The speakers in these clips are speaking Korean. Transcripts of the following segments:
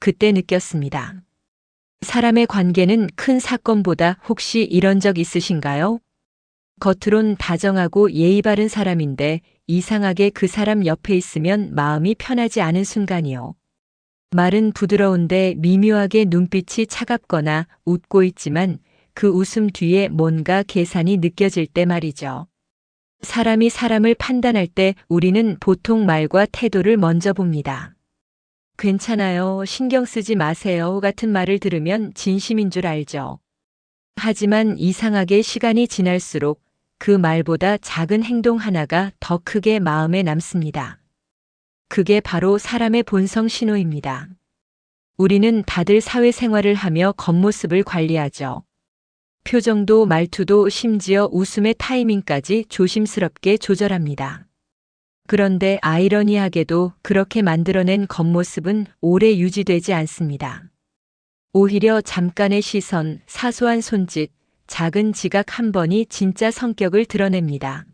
그때 느꼈습니다. 사람의 관계는 큰 사건보다 혹시 이런 적 있으신가요? 겉으론 다정하고 예의 바른 사람인데 이상하게 그 사람 옆에 있으면 마음이 편하지 않은 순간이요. 말은 부드러운데 미묘하게 눈빛이 차갑거나 웃고 있지만 그 웃음 뒤에 뭔가 계산이 느껴질 때 말이죠. 사람이 사람을 판단할 때 우리는 보통 말과 태도를 먼저 봅니다. 괜찮아요, 신경 쓰지 마세요 같은 말을 들으면 진심인 줄 알죠. 하지만 이상하게 시간이 지날수록 그 말보다 작은 행동 하나가 더 크게 마음에 남습니다. 그게 바로 사람의 본성 신호입니다. 우리는 다들 사회생활을 하며 겉모습을 관리하죠. 표정도 말투도 심지어 웃음의 타이밍까지 조심스럽게 조절합니다. 그런데 아이러니하게도 그렇게 만들어낸 겉모습은 오래 유지되지 않습니다. 오히려 잠깐의 시선, 사소한 손짓, 작은 지각 한 번이 진짜 성격을 드러냅니다.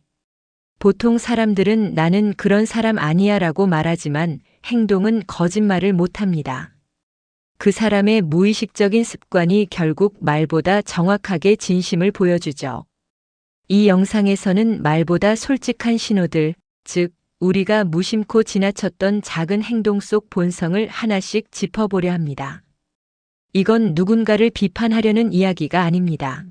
보통 사람들은 나는 그런 사람 아니야 라고 말하지만 행동은 거짓말을 못합니다. 그 사람의 무의식적인 습관이 결국 말보다 정확하게 진심을 보여주죠. 이 영상에서는 말보다 솔직한 신호들, 즉, 우리가 무심코 지나쳤던 작은 행동 속 본성을 하나씩 짚어보려 합니다. 이건 누군가를 비판하려는 이야기가 아닙니다.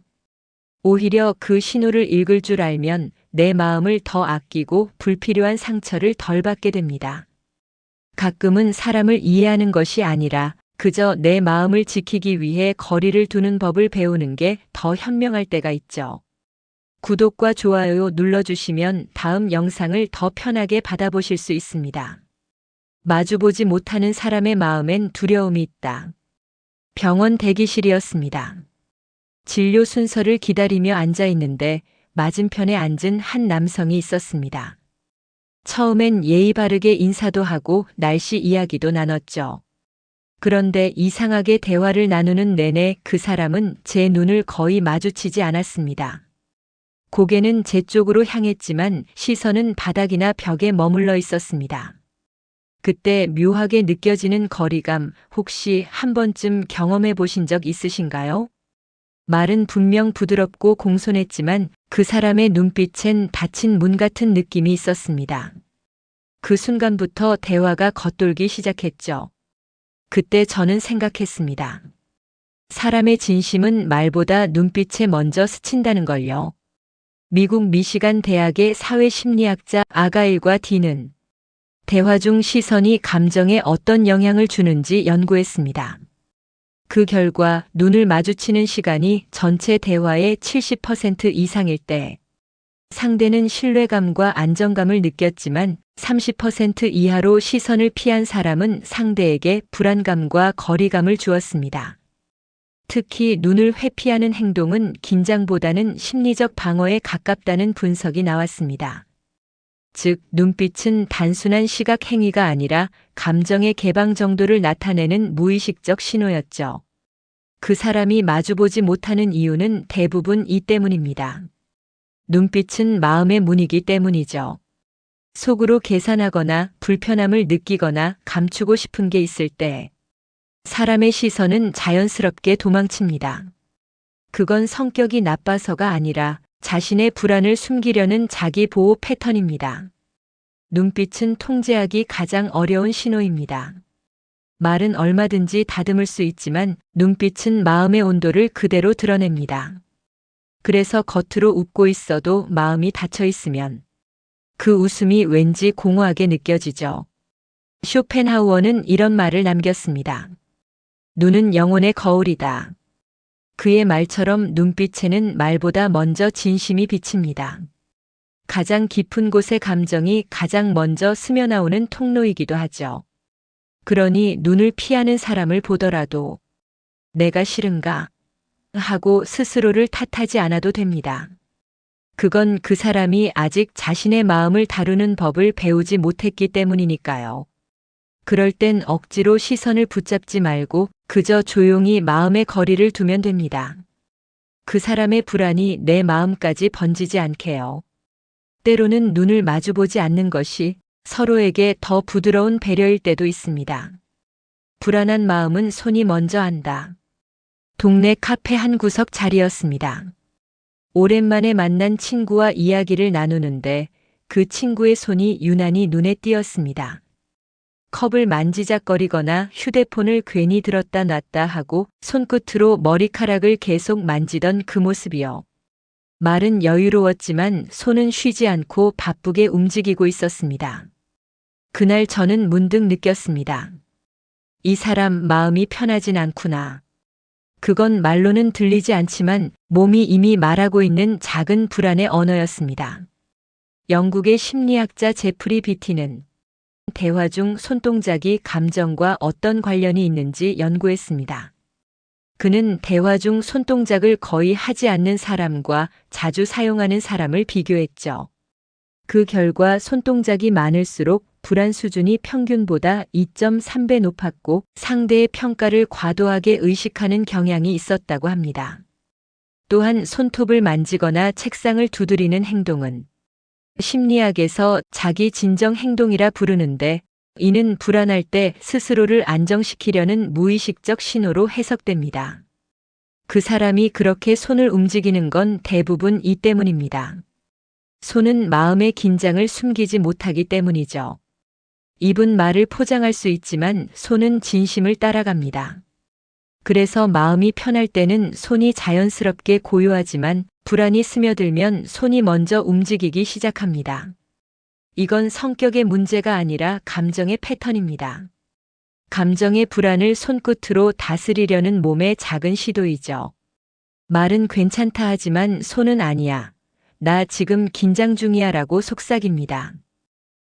오히려 그 신호를 읽을 줄 알면 내 마음을 더 아끼고 불필요한 상처를 덜 받게 됩니다. 가끔은 사람을 이해하는 것이 아니라 그저 내 마음을 지키기 위해 거리를 두는 법을 배우는 게 더 현명할 때가 있죠. 구독과 좋아요 눌러주시면 다음 영상을 더 편하게 받아보실 수 있습니다. 마주보지 못하는 사람의 마음엔 두려움이 있다. 병원 대기실이었습니다. 진료 순서를 기다리며 앉아 있는데 맞은편에 앉은 한 남성이 있었습니다. 처음엔 예의 바르게 인사도 하고 날씨 이야기도 나눴죠. 그런데 이상하게 대화를 나누는 내내 그 사람은 제 눈을 거의 마주치지 않았습니다. 고개는 제 쪽으로 향했지만 시선은 바닥이나 벽에 머물러 있었습니다. 그때 묘하게 느껴지는 거리감, 혹시 한 번쯤 경험해 보신 적 있으신가요? 말은 분명 부드럽고 공손했지만 그 사람의 눈빛엔 닫힌 문 같은 느낌이 있었습니다. 그 순간부터 대화가 겉돌기 시작했죠. 그때 저는 생각했습니다. 사람의 진심은 말보다 눈빛에 먼저 스친다는 걸요. 미국 미시간 대학의 사회심리학자 아가일과 디는 대화 중 시선이 감정에 어떤 영향을 주는지 연구했습니다. 그 결과 눈을 마주치는 시간이 전체 대화의 70% 이상일 때 상대는 신뢰감과 안정감을 느꼈지만 30% 이하로 시선을 피한 사람은 상대에게 불안감과 거리감을 주었습니다. 특히 눈을 회피하는 행동은 긴장보다는 심리적 방어에 가깝다는 분석이 나왔습니다. 즉, 눈빛은 단순한 시각 행위가 아니라 감정의 개방 정도를 나타내는 무의식적 신호였죠. 그 사람이 마주보지 못하는 이유는 대부분 이 때문입니다. 눈빛은 마음의 문이기 때문이죠. 속으로 계산하거나 불편함을 느끼거나 감추고 싶은 게 있을 때 사람의 시선은 자연스럽게 도망칩니다. 그건 성격이 나빠서가 아니라 자신의 불안을 숨기려는 자기 보호 패턴입니다. 눈빛은 통제하기 가장 어려운 신호입니다. 말은 얼마든지 다듬을 수 있지만 눈빛은 마음의 온도를 그대로 드러냅니다. 그래서 겉으로 웃고 있어도 마음이 닫혀 있으면 그 웃음이 왠지 공허하게 느껴지죠. 쇼펜하우어는 이런 말을 남겼습니다. 눈은 영혼의 거울이다. 그의 말처럼 눈빛에는 말보다 먼저 진심이 비칩니다. 가장 깊은 곳의 감정이 가장 먼저 스며나오는 통로이기도 하죠. 그러니 눈을 피하는 사람을 보더라도 내가 싫은가 하고 스스로를 탓하지 않아도 됩니다. 그건 그 사람이 아직 자신의 마음을 다루는 법을 배우지 못했기 때문이니까요. 그럴 땐 억지로 시선을 붙잡지 말고 그저 조용히 마음의 거리를 두면 됩니다. 그 사람의 불안이 내 마음까지 번지지 않게요. 때로는 눈을 마주보지 않는 것이 서로에게 더 부드러운 배려일 때도 있습니다. 불안한 마음은 손이 먼저 한다. 동네 카페 한 구석 자리였습니다. 오랜만에 만난 친구와 이야기를 나누는데 그 친구의 손이 유난히 눈에 띄었습니다. 컵을 만지작거리거나 휴대폰을 괜히 들었다 놨다 하고 손끝으로 머리카락을 계속 만지던 그 모습이요. 말은 여유로웠지만 손은 쉬지 않고 바쁘게 움직이고 있었습니다. 그날 저는 문득 느꼈습니다. 이 사람 마음이 편하진 않구나. 그건 말로는 들리지 않지만 몸이 이미 말하고 있는 작은 불안의 언어였습니다. 영국의 심리학자 제프리 비티는 대화 중 손동작이 감정과 어떤 관련이 있는지 연구했습니다. 그는 대화 중 손동작을 거의 하지 않는 사람과 자주 사용하는 사람을 비교했죠. 그 결과 손동작이 많을수록 불안 수준이 평균보다 2.3배 높았고 상대의 평가를 과도하게 의식하는 경향이 있었다고 합니다. 또한 손톱을 만지거나 책상을 두드리는 행동은 심리학에서 자기 진정 행동이라 부르는데 이는 불안할 때 스스로를 안정시키려는 무의식적 신호로 해석됩니다. 그 사람이 그렇게 손을 움직이는 건 대부분 이 때문입니다. 손은 마음의 긴장을 숨기지 못하기 때문이죠. 입은 말을 포장할 수 있지만 손은 진심을 따라갑니다. 그래서 마음이 편할 때는 손이 자연스럽게 고요하지만 불안이 스며들면 손이 먼저 움직이기 시작합니다. 이건 성격의 문제가 아니라 감정의 패턴입니다. 감정의 불안을 손끝으로 다스리려는 몸의 작은 시도이죠. 말은 괜찮다 하지만 손은 아니야. 나 지금 긴장 중이야 라고 속삭입니다.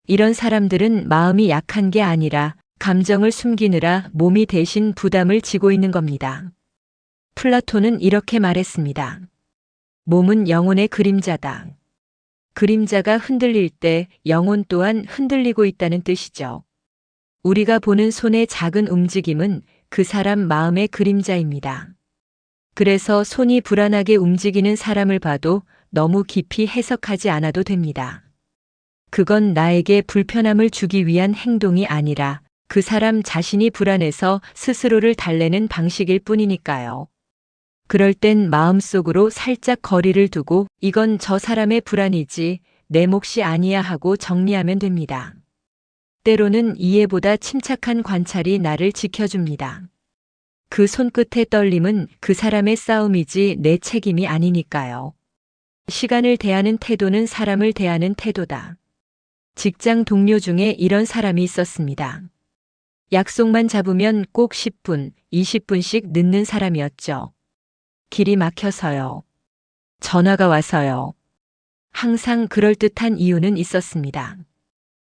이런 사람들은 마음이 약한 게 아니라 감정을 숨기느라 몸이 대신 부담을 지고 있는 겁니다. 플라톤은 이렇게 말했습니다. 몸은 영혼의 그림자다. 그림자가 흔들릴 때 영혼 또한 흔들리고 있다는 뜻이죠. 우리가 보는 손의 작은 움직임은 그 사람 마음의 그림자입니다. 그래서 손이 불안하게 움직이는 사람을 봐도 너무 깊이 해석하지 않아도 됩니다. 그건 나에게 불편함을 주기 위한 행동이 아니라 그 사람 자신이 불안해서 스스로를 달래는 방식일 뿐이니까요. 그럴 땐 마음속으로 살짝 거리를 두고 이건 저 사람의 불안이지 내 몫이 아니야 하고 정리하면 됩니다. 때로는 이해보다 침착한 관찰이 나를 지켜줍니다. 그 손끝의 떨림은 그 사람의 싸움이지 내 책임이 아니니까요. 시간을 대하는 태도는 사람을 대하는 태도다. 직장 동료 중에 이런 사람이 있었습니다. 약속만 잡으면 꼭 10분, 20분씩 늦는 사람이었죠. 길이 막혀서요. 전화가 와서요. 항상 그럴듯한 이유는 있었습니다.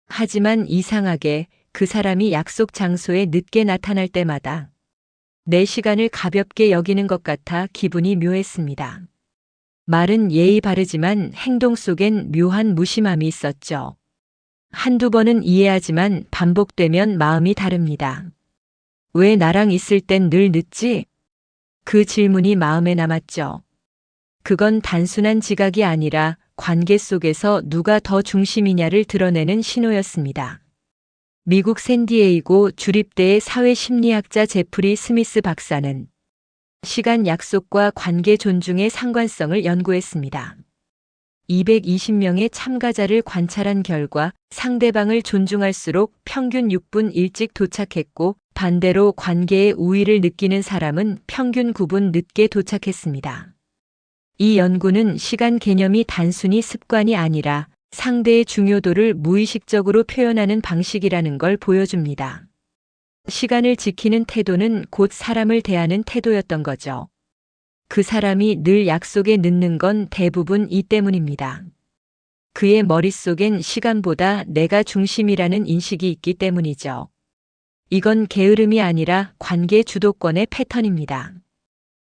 하지만 이상하게 그 사람이 약속 장소에 늦게 나타날 때마다 내 시간을 가볍게 여기는 것 같아 기분이 묘했습니다. 말은 예의 바르지만 행동 속엔 묘한 무심함이 있었죠. 한두 번은 이해하지만 반복되면 마음이 다릅니다. 왜 나랑 있을 땐 늘 늦지? 그 질문이 마음에 남았죠. 그건 단순한 지각이 아니라 관계 속에서 누가 더 중심이냐를 드러내는 신호였습니다. 미국 샌디에이고 주립대의 사회심리학자 제프리 스미스 박사는 시간 약속과 관계 존중의 상관성을 연구했습니다. 220명의 참가자를 관찰한 결과 상대방을 존중할수록 평균 6분 일찍 도착했고 반대로 관계의 우위를 느끼는 사람은 평균 9분 늦게 도착했습니다. 이 연구는 시간 개념이 단순히 습관이 아니라 상대의 중요도를 무의식적으로 표현하는 방식이라는 걸 보여줍니다. 시간을 지키는 태도는 곧 사람을 대하는 태도였던 거죠. 그 사람이 늘 약속에 늦는 건 대부분 이 때문입니다. 그의 머릿속엔 시간보다 내가 중심이라는 인식이 있기 때문이죠. 이건 게으름이 아니라 관계 주도권의 패턴입니다.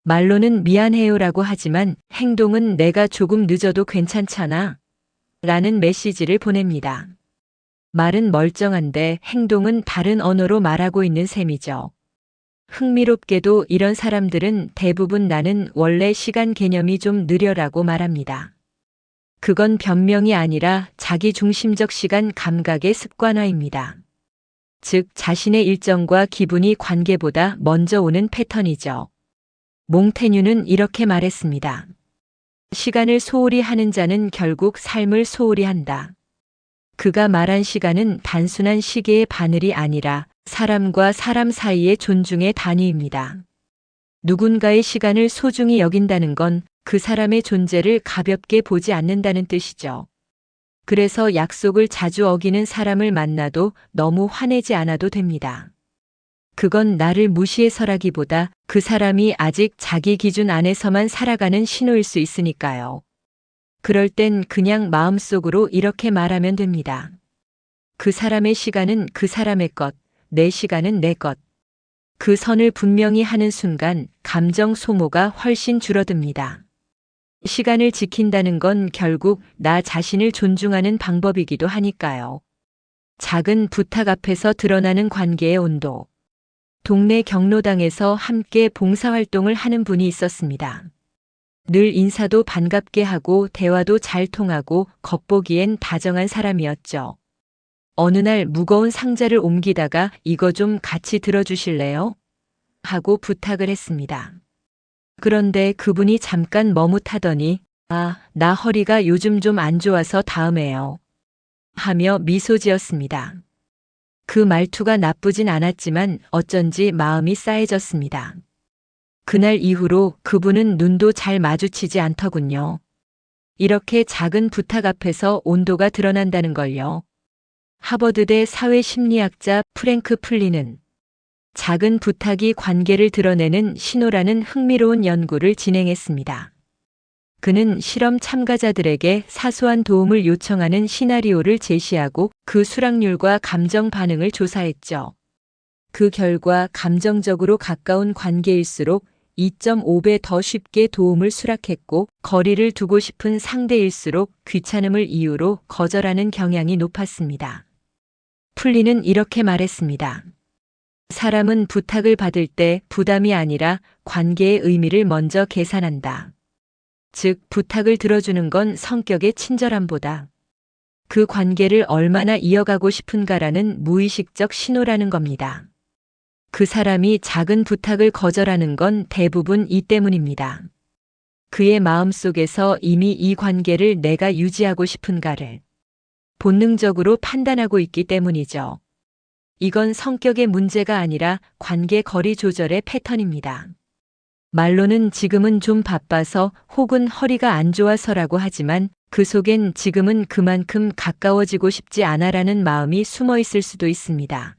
말로는 미안해요라고 하지만 행동은 내가 조금 늦어도 괜찮잖아 라는 메시지를 보냅니다. 말은 멀쩡한데 행동은 다른 언어로 말하고 있는 셈이죠. 흥미롭게도 이런 사람들은 대부분 나는 원래 시간 개념이 좀 느려라고 말합니다. 그건 변명이 아니라 자기 중심적 시간 감각의 습관화입니다. 즉 자신의 일정과 기분이 관계보다 먼저 오는 패턴이죠. 몽테뉴는 이렇게 말했습니다. 시간을 소홀히 하는 자는 결국 삶을 소홀히 한다. 그가 말한 시간은 단순한 시계의 바늘이 아니라 사람과 사람 사이의 존중의 단위입니다. 누군가의 시간을 소중히 여긴다는 건 그 사람의 존재를 가볍게 보지 않는다는 뜻이죠. 그래서 약속을 자주 어기는 사람을 만나도 너무 화내지 않아도 됩니다. 그건 나를 무시해서라기보다 그 사람이 아직 자기 기준 안에서만 살아가는 신호일 수 있으니까요. 그럴 땐 그냥 마음속으로 이렇게 말하면 됩니다. 그 사람의 시간은 그 사람의 것, 내 시간은 내 것. 그 선을 분명히 하는 순간 감정 소모가 훨씬 줄어듭니다. 시간을 지킨다는 건 결국 나 자신을 존중하는 방법이기도 하니까요. 작은 부탁 앞에서 드러나는 관계의 온도. 동네 경로당에서 함께 봉사활동을 하는 분이 있었습니다. 늘 인사도 반갑게 하고 대화도 잘 통하고 겉보기엔 다정한 사람이었죠. 어느 날 무거운 상자를 옮기다가 이거 좀 같이 들어주실래요? 하고 부탁을 했습니다. 그런데 그분이 잠깐 머뭇하더니 나 허리가 요즘 좀 안 좋아서 다음에요. 하며 미소 지었습니다. 그 말투가 나쁘진 않았지만 어쩐지 마음이 싸해졌습니다. 그날 이후로 그분은 눈도 잘 마주치지 않더군요. 이렇게 작은 부탁 앞에서 온도가 드러난다는 걸요. 하버드대 사회심리학자 프랭크 플리는 작은 부탁이 관계를 드러내는 신호라는 흥미로운 연구를 진행했습니다. 그는 실험 참가자들에게 사소한 도움을 요청하는 시나리오를 제시하고 그 수락률과 감정 반응을 조사했죠. 그 결과 감정적으로 가까운 관계일수록 2.5배 더 쉽게 도움을 수락했고 거리를 두고 싶은 상대일수록 귀찮음을 이유로 거절하는 경향이 높았습니다. 플리는 이렇게 말했습니다. 사람은 부탁을 받을 때 부담이 아니라 관계의 의미를 먼저 계산한다. 즉, 부탁을 들어주는 건 성격의 친절함보다 그 관계를 얼마나 이어가고 싶은가라는 무의식적 신호라는 겁니다. 그 사람이 작은 부탁을 거절하는 건 대부분 이 때문입니다. 그의 마음속에서 이미 이 관계를 내가 유지하고 싶은가를 본능적으로 판단하고 있기 때문이죠. 이건 성격의 문제가 아니라 관계 거리 조절의 패턴입니다. 말로는 지금은 좀 바빠서 혹은 허리가 안 좋아서라고 하지만 그 속엔 지금은 그만큼 가까워지고 싶지 않아라는 마음이 숨어 있을 수도 있습니다.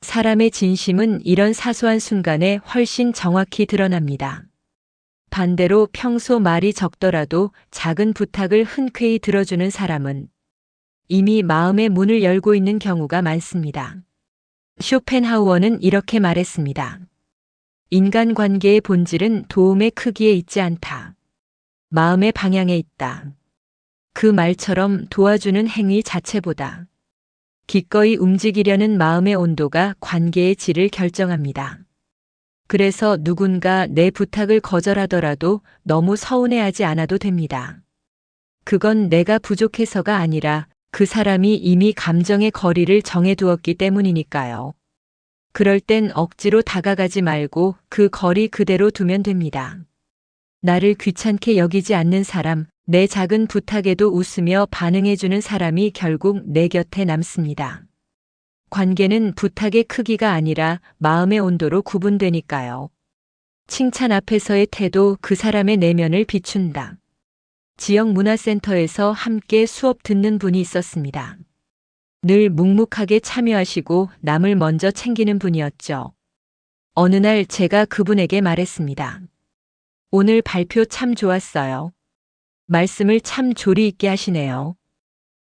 사람의 진심은 이런 사소한 순간에 훨씬 정확히 드러납니다. 반대로 평소 말이 적더라도 작은 부탁을 흔쾌히 들어주는 사람은 이미 마음의 문을 열고 있는 경우가 많습니다. 쇼펜하우어는 이렇게 말했습니다. 인간관계의 본질은 도움의 크기에 있지 않다. 마음의 방향에 있다. 그 말처럼 도와주는 행위 자체보다 기꺼이 움직이려는 마음의 온도가 관계의 질을 결정합니다. 그래서 누군가 내 부탁을 거절하더라도 너무 서운해하지 않아도 됩니다. 그건 내가 부족해서가 아니라 그 사람이 이미 감정의 거리를 정해두었기 때문이니까요. 그럴 땐 억지로 다가가지 말고 그 거리 그대로 두면 됩니다. 나를 귀찮게 여기지 않는 사람, 내 작은 부탁에도 웃으며 반응해주는 사람이 결국 내 곁에 남습니다. 관계는 부탁의 크기가 아니라 마음의 온도로 구분되니까요. 칭찬 앞에서의 태도 그 사람의 내면을 비춘다. 지역 문화센터에서 함께 수업 듣는 분이 있었습니다. 늘 묵묵하게 참여하시고 남을 먼저 챙기는 분이었죠. 어느 날 제가 그분에게 말했습니다. 오늘 발표 참 좋았어요. 말씀을 참 조리 있게 하시네요.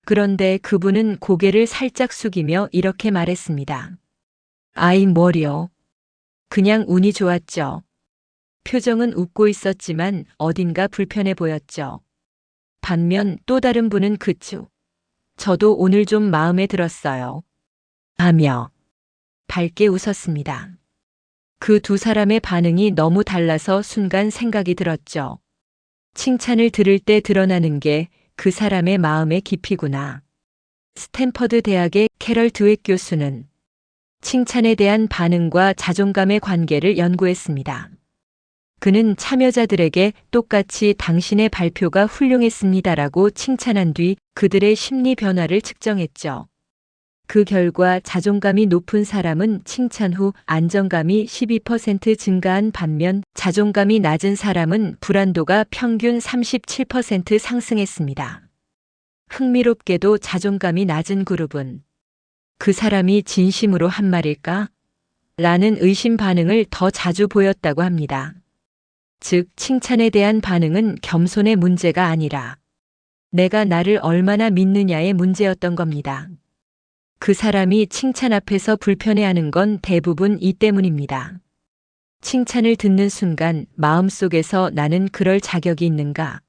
그런데 그분은 고개를 살짝 숙이며 이렇게 말했습니다. 아이 뭐려. 그냥 운이 좋았죠. 표정은 웃고 있었지만 어딘가 불편해 보였죠. 반면 또 다른 분은 그쵸. 저도 오늘 좀 마음에 들었어요. 하며 밝게 웃었습니다. 그 두 사람의 반응이 너무 달라서 순간 생각이 들었죠. 칭찬을 들을 때 드러나는 게 그 사람의 마음의 깊이구나. 스탠퍼드 대학의 캐럴 드웩 교수는 칭찬에 대한 반응과 자존감의 관계를 연구했습니다. 그는 참여자들에게 똑같이 당신의 발표가 훌륭했습니다라고 칭찬한 뒤 그들의 심리 변화를 측정했죠. 그 결과 자존감이 높은 사람은 칭찬 후 안정감이 12% 증가한 반면 자존감이 낮은 사람은 불안도가 평균 37% 상승했습니다. 흥미롭게도 자존감이 낮은 그룹은 그 사람이 진심으로 한 말일까? 라는 의심 반응을 더 자주 보였다고 합니다. 즉, 칭찬에 대한 반응은 겸손의 문제가 아니라 내가 나를 얼마나 믿느냐의 문제였던 겁니다. 그 사람이 칭찬 앞에서 불편해하는 건 대부분 이 때문입니다. 칭찬을 듣는 순간 마음속에서 나는 그럴 자격이 있는가?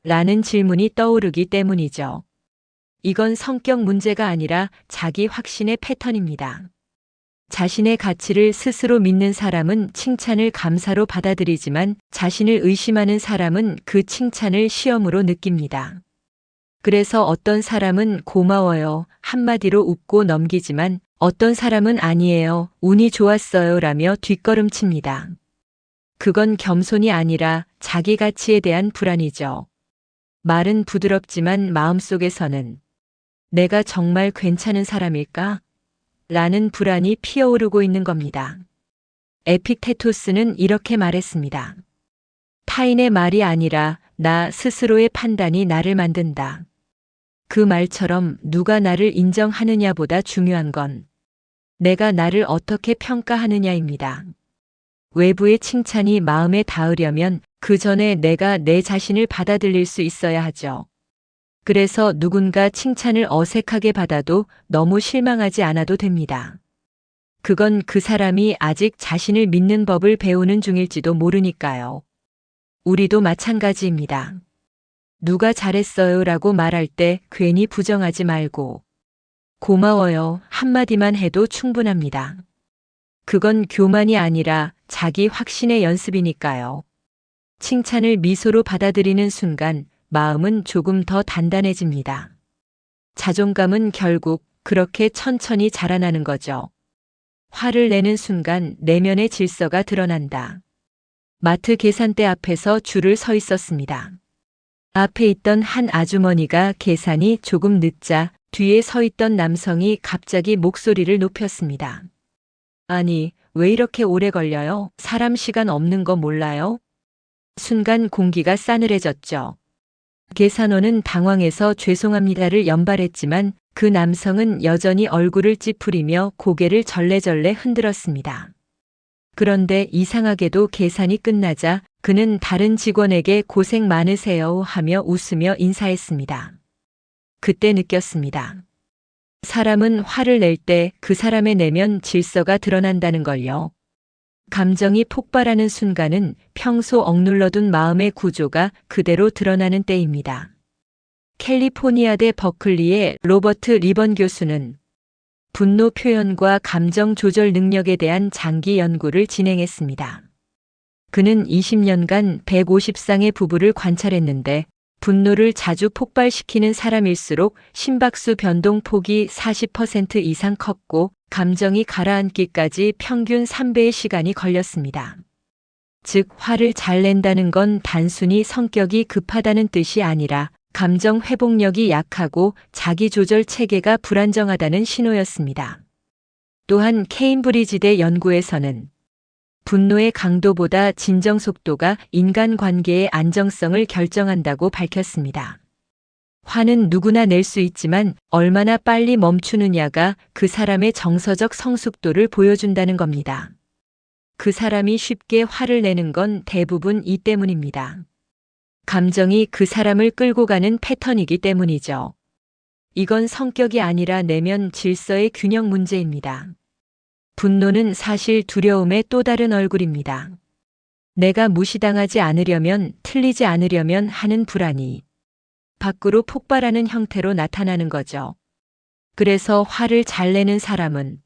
라는 질문이 떠오르기 때문이죠. 이건 성격 문제가 아니라 자기 확신의 패턴입니다. 자신의 가치를 스스로 믿는 사람은 칭찬을 감사로 받아들이지만 자신을 의심하는 사람은 그 칭찬을 시험으로 느낍니다. 그래서 어떤 사람은 고마워요 한마디로 웃고 넘기지만 어떤 사람은 아니에요 운이 좋았어요 라며 뒷걸음칩니다. 그건 겸손이 아니라 자기 가치에 대한 불안이죠. 말은 부드럽지만 마음속에서는 내가 정말 괜찮은 사람일까? 라는 불안이 피어오르고 있는 겁니다. 에픽테토스는 이렇게 말했습니다. 타인의 말이 아니라 나 스스로의 판단이 나를 만든다. 그 말처럼 누가 나를 인정하느냐보다 중요한 건 내가 나를 어떻게 평가하느냐입니다. 외부의 칭찬이 마음에 닿으려면 그 전에 내가 내 자신을 받아들일 수 있어야 하죠. 그래서 누군가 칭찬을 어색하게 받아도 너무 실망하지 않아도 됩니다. 그건 그 사람이 아직 자신을 믿는 법을 배우는 중일지도 모르니까요. 우리도 마찬가지입니다. 누가 잘했어요 라고 말할 때 괜히 부정하지 말고 고마워요 한마디만 해도 충분합니다. 그건 교만이 아니라 자기 확신의 연습이니까요. 칭찬을 미소로 받아들이는 순간 마음은 조금 더 단단해집니다. 자존감은 결국 그렇게 천천히 자라나는 거죠. 화를 내는 순간 내면의 질서가 드러난다. 마트 계산대 앞에서 줄을 서 있었습니다. 앞에 있던 한 아주머니가 계산이 조금 늦자 뒤에 서 있던 남성이 갑자기 목소리를 높였습니다. 아니, 왜 이렇게 오래 걸려요? 사람 시간 없는 거 몰라요? 순간 공기가 싸늘해졌죠. 계산원은 당황해서 죄송합니다를 연발했지만 그 남성은 여전히 얼굴을 찌푸리며 고개를 절레절레 흔들었습니다. 그런데 이상하게도 계산이 끝나자 그는 다른 직원에게 고생 많으세요 하며 웃으며 인사했습니다. 그때 느꼈습니다. 사람은 화를 낼 때 그 사람의 내면 질서가 드러난다는 걸요. 감정이 폭발하는 순간은 평소 억눌러둔 마음의 구조가 그대로 드러나는 때입니다. 캘리포니아대 버클리의 로버트 리번 교수는 분노 표현과 감정 조절 능력에 대한 장기 연구를 진행했습니다. 그는 20년간 150쌍의 부부를 관찰했는데 분노를 자주 폭발시키는 사람일수록 심박수 변동 폭이 40% 이상 컸고 감정이 가라앉기까지 평균 3배의 시간이 걸렸습니다. 즉, 화를 잘 낸다는 건 단순히 성격이 급하다는 뜻이 아니라 감정 회복력이 약하고 자기 조절 체계가 불안정하다는 신호였습니다. 또한 케임브리지대 연구에서는 분노의 강도보다 진정 속도가 인간관계의 안정성을 결정한다고 밝혔습니다. 화는 누구나 낼 수 있지만 얼마나 빨리 멈추느냐가 그 사람의 정서적 성숙도를 보여준다는 겁니다. 그 사람이 쉽게 화를 내는 건 대부분 이 때문입니다. 감정이 그 사람을 끌고 가는 패턴이기 때문이죠. 이건 성격이 아니라 내면 질서의 균형 문제입니다. 분노는 사실 두려움의 또 다른 얼굴입니다. 내가 무시당하지 않으려면, 틀리지 않으려면 하는 불안이 밖으로 폭발하는 형태로 나타나는 거죠. 그래서 화를 잘 내는 사람은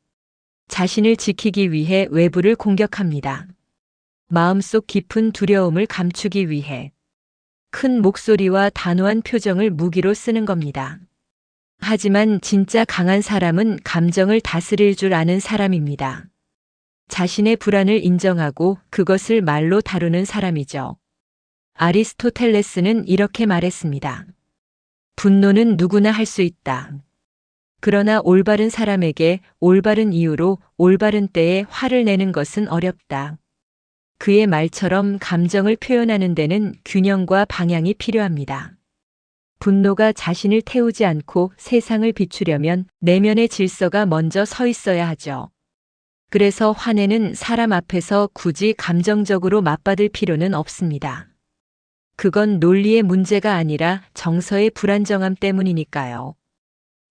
자신을 지키기 위해 외부를 공격합니다. 마음속 깊은 두려움을 감추기 위해 큰 목소리와 단호한 표정을 무기로 쓰는 겁니다. 하지만 진짜 강한 사람은 감정을 다스릴 줄 아는 사람입니다. 자신의 불안을 인정하고 그것을 말로 다루는 사람이죠. 아리스토텔레스는 이렇게 말했습니다. 분노는 누구나 할 수 있다. 그러나 올바른 사람에게 올바른 이유로 올바른 때에 화를 내는 것은 어렵다. 그의 말처럼 감정을 표현하는 데는 균형과 방향이 필요합니다. 분노가 자신을 태우지 않고 세상을 비추려면 내면의 질서가 먼저 서 있어야 하죠. 그래서 화내는 사람 앞에서 굳이 감정적으로 맞받을 필요는 없습니다. 그건 논리의 문제가 아니라 정서의 불안정함 때문이니까요.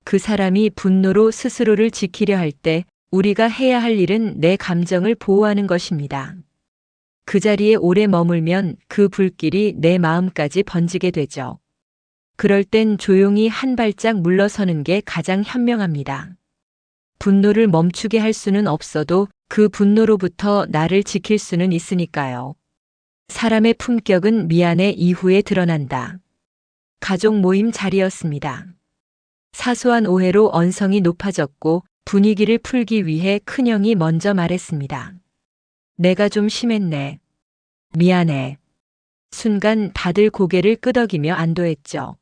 그 사람이 분노로 스스로를 지키려 할 때 우리가 해야 할 일은 내 감정을 보호하는 것입니다. 그 자리에 오래 머물면 그 불길이 내 마음까지 번지게 되죠. 그럴 땐 조용히 한 발짝 물러서는 게 가장 현명합니다. 분노를 멈추게 할 수는 없어도 그 분노로부터 나를 지킬 수는 있으니까요. 사람의 품격은 미안해 이후에 드러난다. 가족 모임 자리였습니다. 사소한 오해로 언성이 높아졌고 분위기를 풀기 위해 큰형이 먼저 말했습니다. 내가 좀 심했네. 미안해. 순간 다들 고개를 끄덕이며 안도했죠.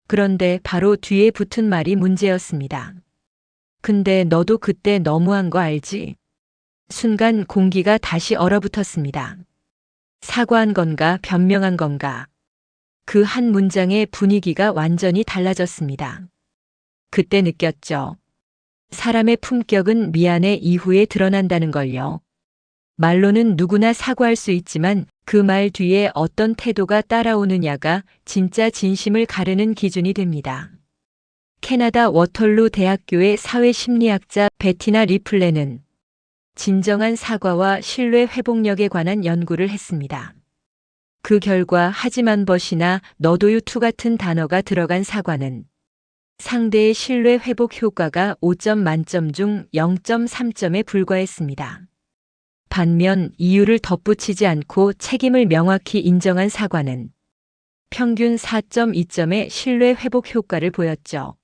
그런데 바로 뒤에 붙은 말이 문제였습니다. 근데 너도 그때 너무한 거 알지? 순간 공기가 다시 얼어붙었습니다. 사과한 건가 변명한 건가? 그 한 문장의 분위기가 완전히 달라졌습니다. 그때 느꼈죠. 사람의 품격은 미안해 이후에 드러난다는 걸요. 말로는 누구나 사과할 수 있지만 그 말 뒤에 어떤 태도가 따라오느냐가 진짜 진심을 가르는 기준이 됩니다. 캐나다 워털루 대학교의 사회심리학자 베티나 리플레는 진정한 사과와 신뢰 회복력에 관한 연구를 했습니다. 그 결과 하지만 벗이나 너도유 투 같은 단어가 들어간 사과는 상대의 신뢰 회복 효과가 5점 만점 중 0.3점에 불과했습니다. 반면 이유를 덧붙이지 않고 책임을 명확히 인정한 사과는 평균 4.2점의 신뢰 회복 효과를 보였죠.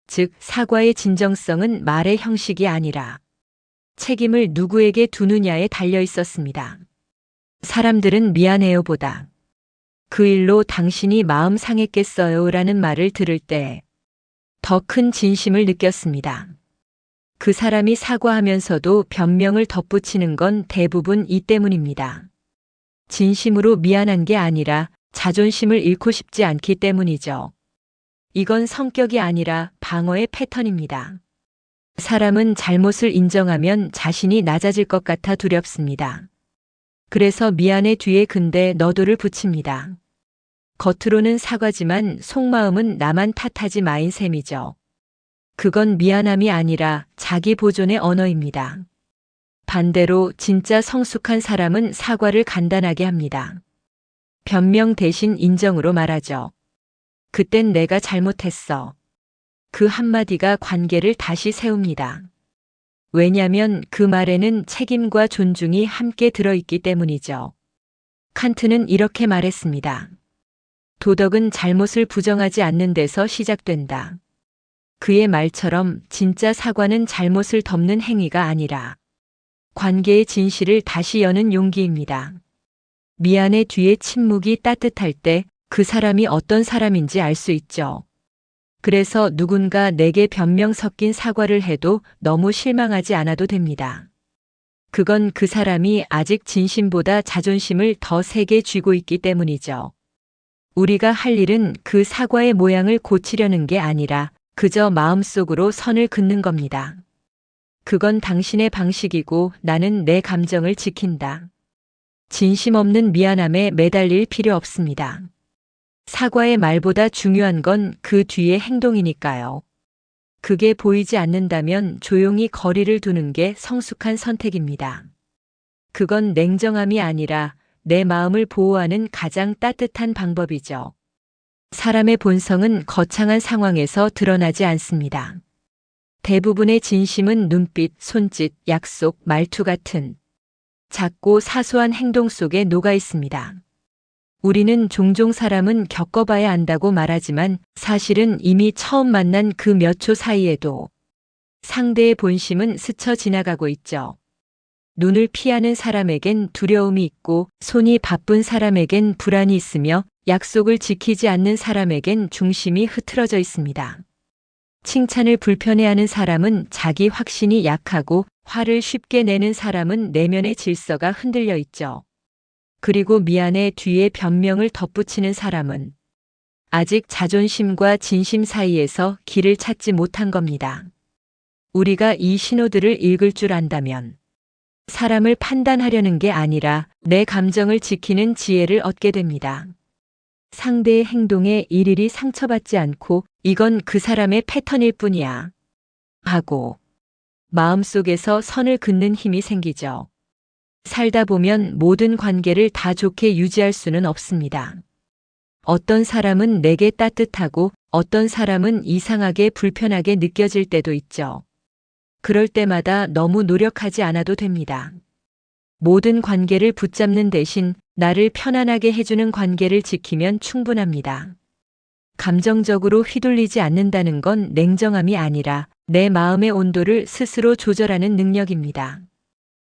즉, 사과의 진정성은 말의 형식이 아니라 책임을 누구에게 두느냐에 달려 있었습니다. 사람들은 미안해요 보다 그 일로 당신이 마음 상했겠어요 라는 말을 들을 때 더 큰 진심을 느꼈습니다. 그 사람이 사과하면서도 변명을 덧붙이는 건 대부분 이 때문입니다. 진심으로 미안한 게 아니라 자존심을 잃고 싶지 않기 때문이죠. 이건 성격이 아니라 방어의 패턴입니다. 사람은 잘못을 인정하면 자신이 낮아질 것 같아 두렵습니다. 그래서 미안해 뒤에 근데 너도를 붙입니다. 겉으로는 사과지만 속마음은 나만 탓하지 마인 셈이죠. 그건 미안함이 아니라 자기 보존의 언어입니다. 반대로 진짜 성숙한 사람은 사과를 간단하게 합니다. 변명 대신 인정으로 말하죠. 그땐 내가 잘못했어. 그 한마디가 관계를 다시 세웁니다. 왜냐면 그 말에는 책임과 존중이 함께 들어있기 때문이죠. 칸트는 이렇게 말했습니다. 도덕은 잘못을 부정하지 않는 데서 시작된다. 그의 말처럼 진짜 사과는 잘못을 덮는 행위가 아니라 관계의 진실을 다시 여는 용기입니다. 미안해 뒤에 침묵이 따뜻할 때 그 사람이 어떤 사람인지 알 수 있죠. 그래서 누군가 내게 변명 섞인 사과를 해도 너무 실망하지 않아도 됩니다. 그건 그 사람이 아직 진심보다 자존심을 더 세게 쥐고 있기 때문이죠. 우리가 할 일은 그 사과의 모양을 고치려는 게 아니라 그저 마음속으로 선을 긋는 겁니다. 그건 당신의 방식이고 나는 내 감정을 지킨다. 진심 없는 미안함에 매달릴 필요 없습니다. 사과의 말보다 중요한 건 그 뒤의 행동이니까요. 그게 보이지 않는다면 조용히 거리를 두는 게 성숙한 선택입니다. 그건 냉정함이 아니라 내 마음을 보호하는 가장 따뜻한 방법이죠. 사람의 본성은 거창한 상황에서 드러나지 않습니다. 대부분의 진심은 눈빛, 손짓, 약속, 말투 같은 작고 사소한 행동 속에 녹아 있습니다. 우리는 종종 사람은 겪어봐야 안다고 말하지만 사실은 이미 처음 만난 그 몇 초 사이에도 상대의 본심은 스쳐 지나가고 있죠. 눈을 피하는 사람에겐 두려움이 있고 손이 바쁜 사람에겐 불안이 있으며 약속을 지키지 않는 사람에겐 중심이 흐트러져 있습니다. 칭찬을 불편해하는 사람은 자기 확신이 약하고 화를 쉽게 내는 사람은 내면의 질서가 흔들려 있죠. 그리고 미안해 뒤에 변명을 덧붙이는 사람은 아직 자존심과 진심 사이에서 길을 찾지 못한 겁니다. 우리가 이 신호들을 읽을 줄 안다면 사람을 판단하려는 게 아니라 내 감정을 지키는 지혜를 얻게 됩니다. 상대의 행동에 일일이 상처받지 않고 이건 그 사람의 패턴일 뿐이야 하고 마음속에서 선을 긋는 힘이 생기죠. 살다 보면 모든 관계를 다 좋게 유지할 수는 없습니다. 어떤 사람은 내게 따뜻하고 어떤 사람은 이상하게 불편하게 느껴질 때도 있죠. 그럴 때마다 너무 노력하지 않아도 됩니다. 모든 관계를 붙잡는 대신 나를 편안하게 해주는 관계를 지키면 충분합니다. 감정적으로 휘둘리지 않는다는 건 냉정함이 아니라 내 마음의 온도를 스스로 조절하는 능력입니다.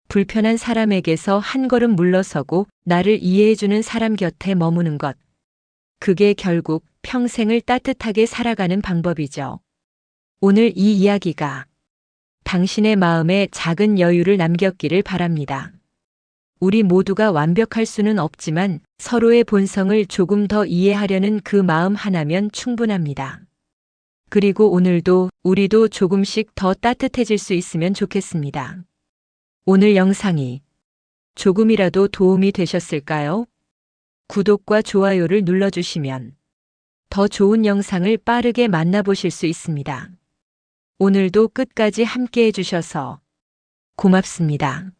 불편한 사람에게서 한 걸음 물러서고 나를 이해해주는 사람 곁에 머무는 것. 그게 결국 평생을 따뜻하게 살아가는 방법이죠. 오늘 이 이야기가 당신의 마음에 작은 여유를 남겼기를 바랍니다. 우리 모두가 완벽할 수는 없지만 서로의 본성을 조금 더 이해하려는 그 마음 하나면 충분합니다. 그리고 오늘도 우리도 조금씩 더 따뜻해질 수 있으면 좋겠습니다. 오늘 영상이 조금이라도 도움이 되셨을까요? 구독과 좋아요를 눌러주시면 더 좋은 영상을 빠르게 만나보실 수 있습니다. 오늘도 끝까지 함께 해주셔서 고맙습니다.